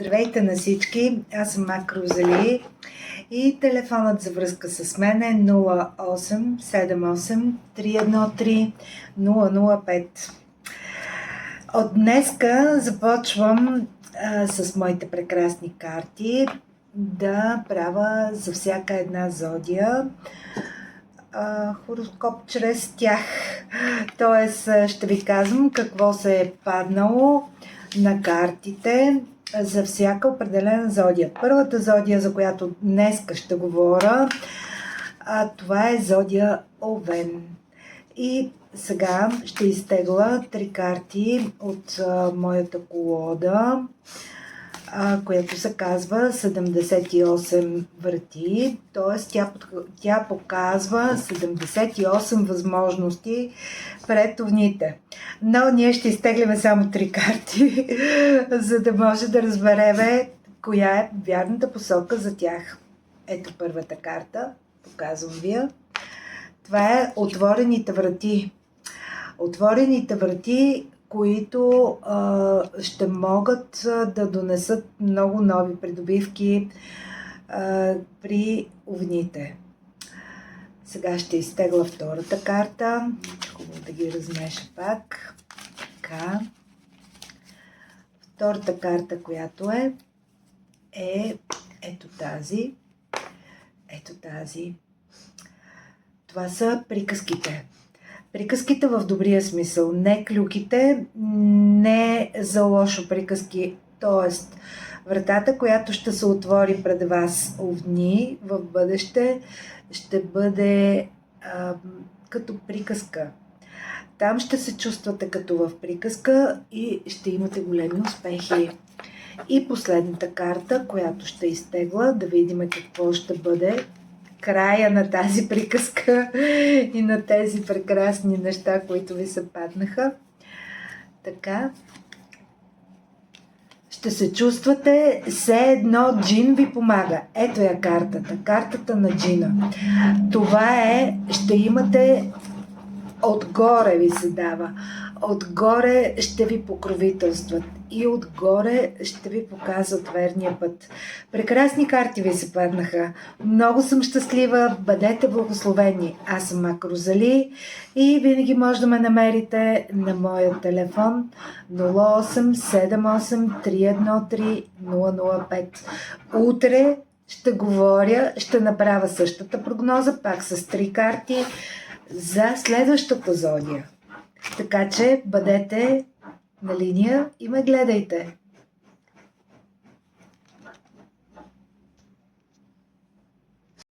Здравейте на всички, аз съм Мак Розали и телефонът за връзка с мен е 0878 313 005. От днеска започвам с моите прекрасни карти да правя за всяка една зодия хороскоп чрез тях. Тоест ще ви казвам какво се е паднало на картите за всяка определена зодия. Първата зодия, за която днеска ще говоря, това е зодия Овен. И сега ще изтегла 3 карти от моята колода, която се казва 78 врати, т.е. тя показва 78 възможности пред овните. Но ние ще изтегляме само 3 карти, за да може да разбереме коя е вярната посока за тях. Ето първата карта, показвам ви. Това е отворените врати. Отворените врати, които ще могат да донесат много нови придобивки при овните. Сега ще изтегла втората карта. Хубаво да ги размеша пак. Така. Втората карта, която е ето тази. Ето тази. Това са приказките. Приказките в добрия смисъл, не клюките, не за лошо приказки, т.е. вратата, която ще се отвори пред вас, овни, в бъдеще ще бъде като приказка. Там ще се чувствате като в приказка и ще имате големи успехи. И последната карта, която ще изтегла, да видим какво ще бъде края на тази приказка и на тези прекрасни неща, които ви се паднаха. Така. Ще се чувствате все едно джин ви помага. Ето я картата. Картата на джина. Това е, ще имате отгоре ви се дава. Отгоре ще ви покровителстват и отгоре ще ви показват верния път. Прекрасни карти ви се паднаха. Много съм щастлива. Бъдете благословени. Аз съм Мак Розали и винаги може да ме намерите на моя телефон 0878 313 005. Утре ще говоря, ще направя същата прогноза, пак с 3 карти за следващата зодия. Така че бъдете на линия и ме гледайте.